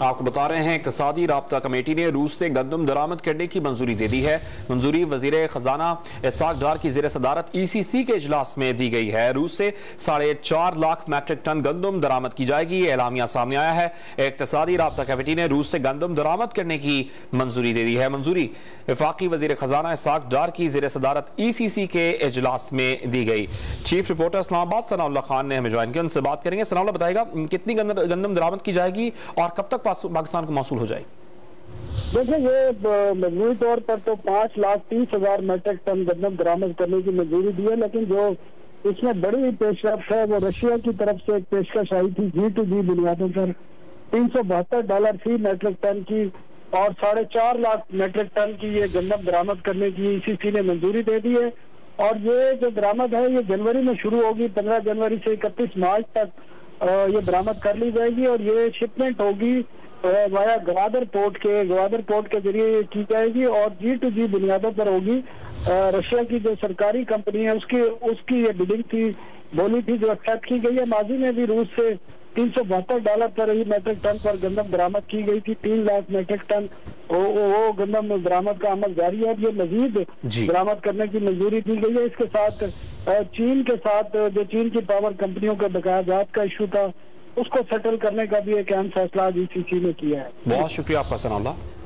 आपको बता रहे हैं इक़्तिसादी राब्ता कमेटी ने रूस से गंदम दरामद करने की मंजूरी दे दी है। मंजूरी वज़ीर खजाना इसाक डार की ज़ेर सदारत ECC के इजलास में दी गई है। रूस से 4.5 लाख मैट्रिक टन गंदम दरामद की जाएगी। एलामिया सामने आया है। इक़्तिसादी राब्ता कमेटी ने रूस से गंदम दरामद करने की मंजूरी दे दी है। मंजूरी वफाकी वज़ीर खजाना इसाक डार की ज़ेर सदारत ECC के इजलास में दी गई। चीफ रिपोर्टर इस्लामाबाद सनाउल्लाह खान ने हमें ज्वाइन किया, उनसे बात करेंगे। सनाउल्लाह, बताएगा कितनी गंदम दरामद की जाएगी और कब तक पाकिस्तान को मौसूल हो जाएगी? देखिए, ये मजमूई तौर पर तो 5,30,000 मीट्रिक टन गंदम बरामद करने की मंजूरी दी है, लेकिन जो इसमें बड़ी पेशरफ है वो रशिया की तरफ से एक पेशकश आई थी G2G बुनियादों पर $372 फी मीट्रिक टन की और 4.5 लाख मीट्रिक टन की ये गंदम बरामद करने की ECC ने मंजूरी दे दी है। और ये जो बरामद है ये जनवरी में शुरू होगी। 15 जनवरी से 31 मार्च तक ये बरामद कर ली जाएगी और ये शिपमेंट होगी वाया गवादर पोर्ट के जरिए की जाएगी और G2G बुनियादों पर होगी। रशिया की जो सरकारी कंपनी है उसकी ये बिडिंग थी, बोली थी, जो एक्सेप्ट की गई है। माजी में भी रूस से $372 पर ही मैट्रिक टन पर गंदम बरामद की गई थी। 3 लाख मैट्रिक टन वो गंदम बरामद का अमल जारी है और ये मजीद बरामद करने की मंजूरी दी गई है। इसके साथ चीन के साथ जो चीन की पावर कंपनियों के बकाया जात का इशू था उसको सेटल करने का भी एक अहम फैसला ECC ने किया है। बहुत शुक्रिया आपका सनाउल्लाह।